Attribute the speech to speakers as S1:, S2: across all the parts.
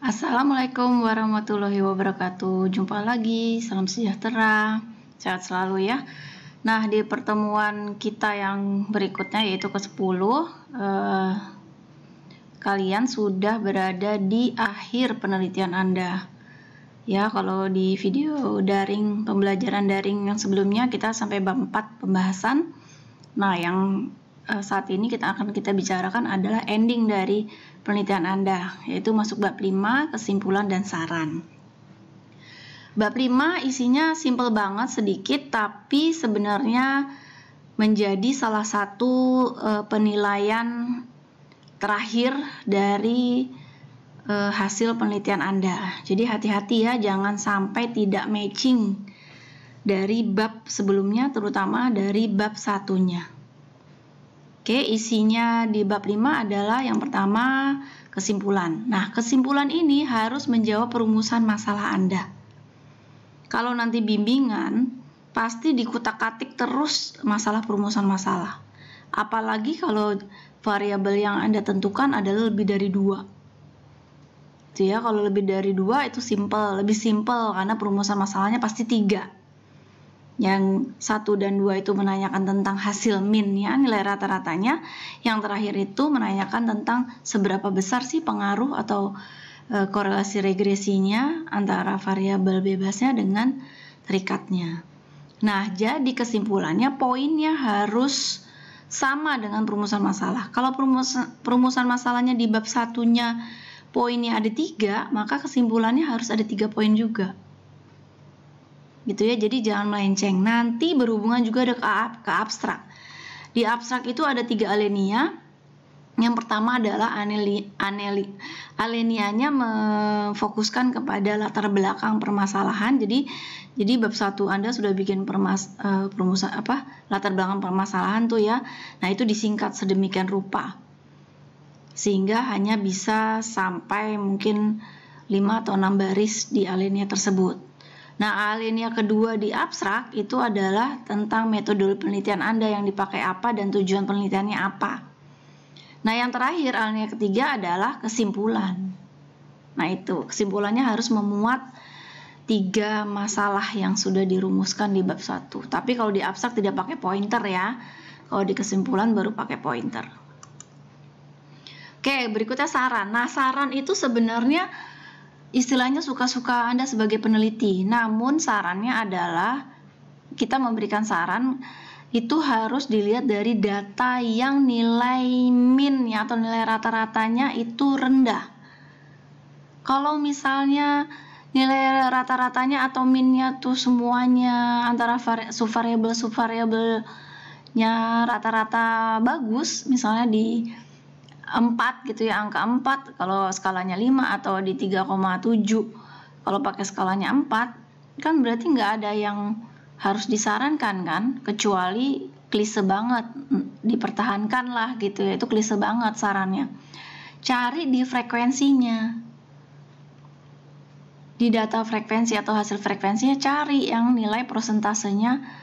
S1: Assalamualaikum warahmatullahi wabarakatuh. Jumpa lagi, salam sejahtera, sehat selalu ya. Nah, di pertemuan kita yang berikutnya yaitu ke-10, kalian sudah berada di akhir penelitian Anda. Ya, kalau di video daring, pembelajaran daring yang sebelumnya kita sampai bab 4 pembahasan. Nah, yang saat ini kita bicarakan adalah ending dari penelitian Anda, yaitu masuk bab 5, kesimpulan dan saran. Bab 5 isinya simple banget, sedikit, tapi sebenarnya menjadi salah satu penilaian terakhir dari hasil penelitian Anda. Jadi hati-hati ya, jangan sampai tidak matching dari bab sebelumnya, terutama dari bab satunya. Oke, isinya di bab 5 adalah yang pertama kesimpulan. Nah, kesimpulan ini harus menjawab perumusan masalah Anda. Kalau nanti bimbingan, pasti dikutak-katik terus masalah perumusan masalah. Apalagi kalau variabel yang Anda tentukan adalah lebih dari 2. Itu ya, kalau lebih dari 2 itu lebih simple karena perumusan masalahnya pasti 3. Yang 1 dan 2 itu menanyakan tentang hasil min ya, nilai rata-ratanya. Yang terakhir itu menanyakan tentang seberapa besar sih pengaruh atau korelasi regresinya antara variabel bebasnya dengan terikatnya. Nah, jadi kesimpulannya poinnya harus sama dengan perumusan masalah. Kalau perumusan masalahnya di bab satunya poinnya ada 3, maka kesimpulannya harus ada 3 poin juga. Gitu ya, jadi jangan melenceng. Nanti berhubungan juga ada ke abstrak. Di abstrak itu ada 3 alenia. Yang pertama adalah alenianya memfokuskan kepada latar belakang permasalahan. Jadi bab 1 Anda sudah bikin latar belakang permasalahan tuh ya. Nah, itu disingkat sedemikian rupa sehingga hanya bisa sampai mungkin 5 atau 6 baris di alenia tersebut. Nah, alinea kedua di abstrak itu adalah tentang metode penelitian Anda yang dipakai apa dan tujuan penelitiannya apa. Nah, yang terakhir alinea ketiga adalah kesimpulan. Nah, itu kesimpulannya harus memuat 3 masalah yang sudah dirumuskan di bab 1. Tapi kalau di abstrak tidak pakai pointer ya. Kalau di kesimpulan baru pakai pointer. Oke, berikutnya saran. Nah, saran itu sebenarnya istilahnya suka-suka Anda sebagai peneliti. Namun sarannya adalah kita memberikan saran itu harus dilihat dari data yang nilai min-nya atau nilai rata-ratanya itu rendah. Kalau misalnya nilai rata-ratanya atau min-nya tuh semuanya antara subvariabelnya rata-rata bagus, misalnya di 4 gitu ya, angka 4 kalau skalanya 5 atau di 3,7 kalau pakai skalanya 4 kan berarti nggak ada yang harus disarankan kan, kecuali klise banget dipertahankan lah gitu ya, itu klise banget sarannya. Cari di frekuensinya, di data frekuensi atau hasil frekuensinya, cari yang nilai prosentasenya.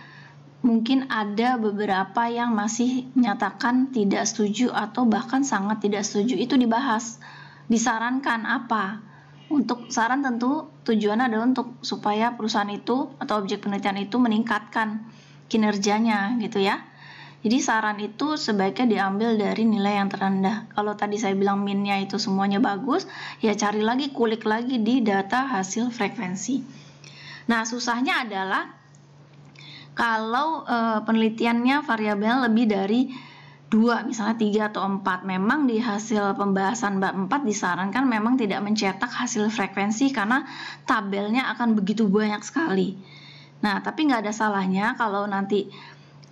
S1: Mungkin ada beberapa yang masih menyatakan tidak setuju atau bahkan sangat tidak setuju, itu dibahas. Disarankan apa? Untuk saran tentu tujuannya adalah untuk supaya perusahaan itu atau objek penelitian itu meningkatkan kinerjanya gitu ya. Jadi saran itu sebaiknya diambil dari nilai yang terendah. Kalau tadi saya bilang minnya itu semuanya bagus, ya cari lagi, kulik lagi di data hasil frekuensi. Nah, susahnya adalah kalau penelitiannya variabelnya lebih dari 2, misalnya 3 atau 4, memang di hasil pembahasan bab 4 disarankan memang tidak mencetak hasil frekuensi karena tabelnya akan begitu banyak sekali. Nah, tapi nggak ada salahnya kalau nanti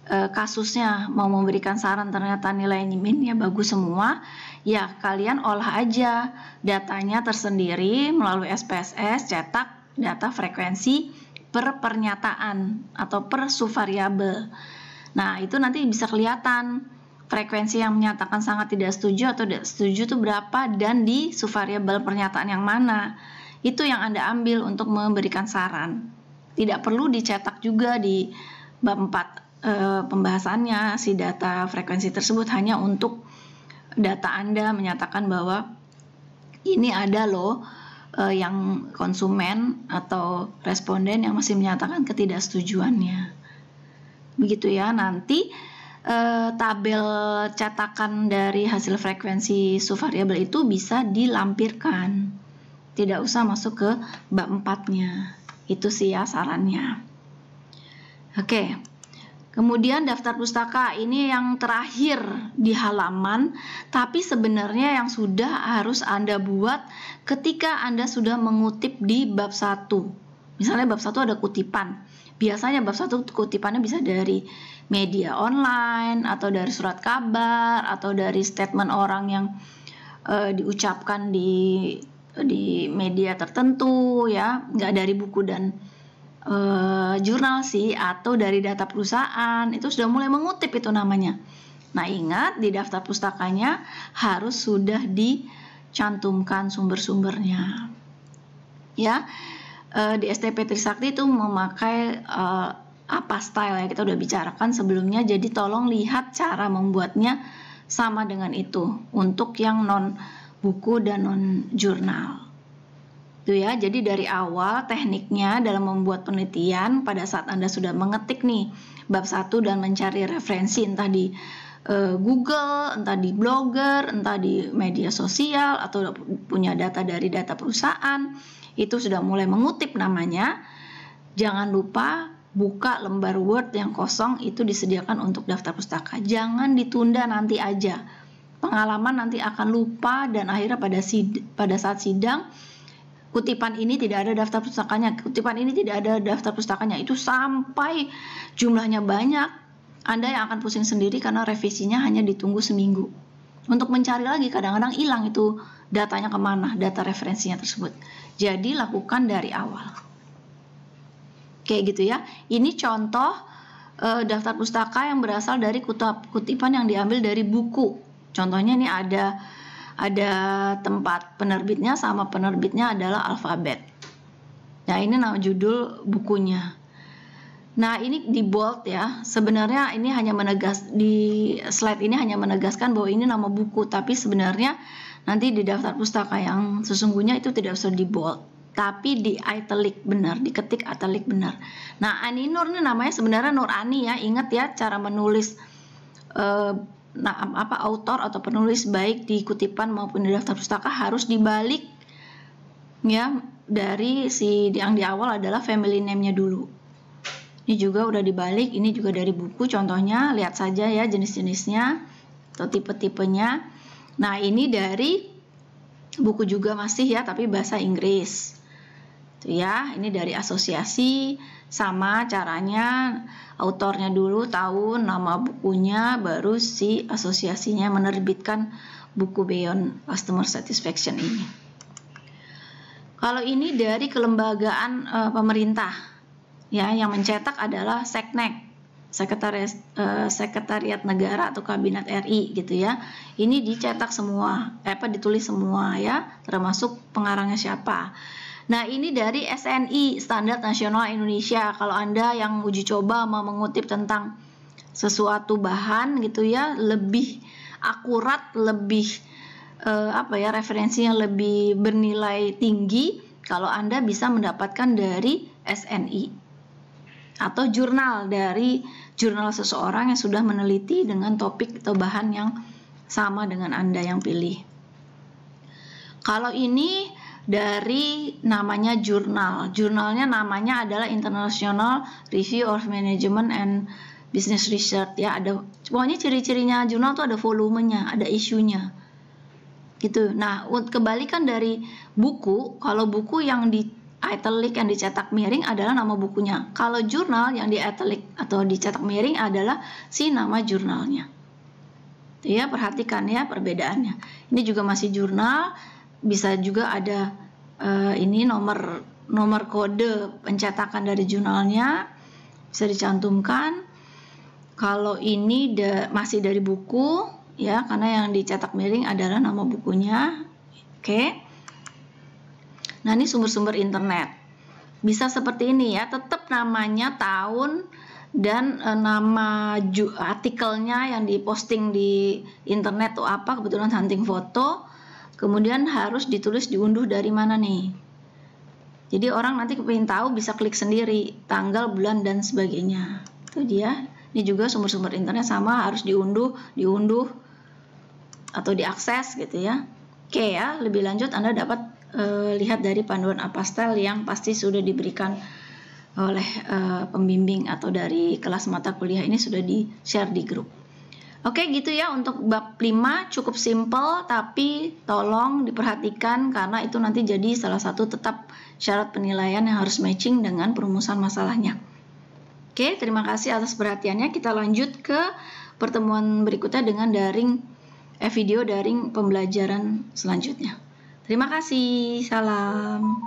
S1: kasusnya mau memberikan saran ternyata nilai minnya bagus semua, ya kalian olah aja datanya tersendiri melalui SPSS, cetak data frekuensi per pernyataan atau per subvariabel. Nah, itu nanti bisa kelihatan frekuensi yang menyatakan sangat tidak setuju atau tidak setuju itu berapa dan di subvariabel pernyataan yang mana. Itu yang Anda ambil untuk memberikan saran. Tidak perlu dicetak juga di bab 4 pembahasannya si data frekuensi tersebut, hanya untuk data Anda menyatakan bahwa ini ada loh yang konsumen atau responden yang masih menyatakan ketidaksetujuannya. Begitu ya, nanti tabel cetakan dari hasil frekuensi subvariabel itu bisa dilampirkan. Tidak usah masuk ke bab 4-nya. Itu sih ya sarannya. Oke. Kemudian daftar pustaka ini yang terakhir di halaman, tapi sebenarnya yang sudah harus Anda buat ketika Anda sudah mengutip di bab 1. Misalnya bab 1 ada kutipan. Biasanya bab 1 kutipannya bisa dari media online, atau dari surat kabar, atau dari statement orang yang diucapkan di media tertentu ya, nggak dari buku dan jurnal sih, atau dari data perusahaan. Itu sudah mulai mengutip itu namanya. Nah, ingat di daftar pustakanya harus sudah dicantumkan sumber-sumbernya ya. Di STP Trisakti itu memakai apa style ya, kita udah bicarakan sebelumnya, jadi tolong lihat cara membuatnya sama dengan itu untuk yang non buku dan non jurnal. Itu ya, jadi dari awal tekniknya dalam membuat penelitian pada saat Anda sudah mengetik nih bab 1 dan mencari referensi entah di Google, entah di Blogger, entah di media sosial, atau punya data dari data perusahaan, itu sudah mulai mengutip namanya. Jangan lupa buka lembar Word yang kosong, itu disediakan untuk daftar pustaka. Jangan ditunda nanti aja. Pengalaman nanti akan lupa dan akhirnya pada saat sidang kutipan ini tidak ada daftar pustakanya, kutipan ini tidak ada daftar pustakanya, itu sampai jumlahnya banyak. Anda yang akan pusing sendiri karena revisinya hanya ditunggu seminggu. Untuk mencari lagi kadang-kadang hilang itu datanya kemana, data referensinya tersebut. Jadi lakukan dari awal. Kayak gitu ya. Ini contoh daftar pustaka yang berasal dari kutipan yang diambil dari buku. Contohnya ini ada tempat penerbitnya, sama penerbitnya adalah Alfabet. Nah, ini nama judul bukunya. Nah, ini di bold ya. Sebenarnya ini hanya di slide ini hanya menegaskan bahwa ini nama buku, tapi sebenarnya nanti di daftar pustaka yang sesungguhnya itu tidak usah di bold, tapi di italic benar, diketik italic benar. Nah, Ani Nur ini namanya sebenarnya Nur Ani ya. Ingat ya cara menulis autor atau penulis baik di kutipan maupun di daftar pustaka harus dibalik ya, dari yang di awal adalah family name-nya dulu. Ini juga udah dibalik, ini juga dari buku contohnya, lihat saja ya jenis-jenisnya atau tipe-tipenya. Nah, ini dari buku juga masih ya, tapi bahasa Inggris. Tuh ya, ini dari asosiasi, sama caranya autornya dulu, tahun, nama bukunya, baru si asosiasinya menerbitkan buku Beyond Customer Satisfaction ini. Kalau ini dari kelembagaan pemerintah ya, yang mencetak adalah Seknek, Sekretariat Negara atau Kabinet RI gitu ya. Ini dicetak semua, ditulis semua ya, termasuk pengarangnya siapa. Nah, ini dari SNI, Standar Nasional Indonesia. Kalau Anda yang uji coba mau mengutip tentang sesuatu bahan gitu ya, lebih akurat, lebih referensinya lebih bernilai tinggi kalau Anda bisa mendapatkan dari SNI atau dari jurnal seseorang yang sudah meneliti dengan topik atau bahan yang sama dengan Anda yang pilih. Kalau ini dari namanya jurnalnya namanya adalah International Review of Management and Business Research ya. Ada pokoknya ciri-cirinya jurnal tuh ada volumenya, ada isunya gitu. Nah, kebalikan dari buku, kalau buku yang di italic yang dicetak miring adalah nama bukunya. Kalau jurnal yang di italic atau dicetak miring adalah si nama jurnalnya. Ya, perhatikan ya perbedaannya. Ini juga masih jurnal, bisa juga ada ini nomor kode pencetakan dari jurnalnya bisa dicantumkan. Kalau ini masih dari buku ya, karena yang dicetak miring adalah nama bukunya. Oke. Nah, ini sumber-sumber internet. Bisa seperti ini ya, tetap namanya, tahun, dan nama artikelnya yang diposting di internet tuh apa, kebetulan hunting foto, Kemudian harus ditulis diunduh dari mana nih. Jadi orang nanti kepingin tahu bisa klik sendiri tanggal, bulan, dan sebagainya. Itu dia. Ini juga sumber-sumber internet sama, harus diunduh atau diakses gitu ya. Oke ya, lebih lanjut Anda dapat lihat dari panduan Apastel yang pasti sudah diberikan oleh pembimbing atau dari kelas mata kuliah ini sudah di-share di grup. Oke, gitu ya untuk bab 5, cukup simple tapi tolong diperhatikan karena itu nanti jadi salah satu tetap syarat penilaian yang harus matching dengan perumusan masalahnya. Oke, terima kasih atas perhatiannya. Kita lanjut ke pertemuan berikutnya dengan video daring pembelajaran selanjutnya. Terima kasih, salam.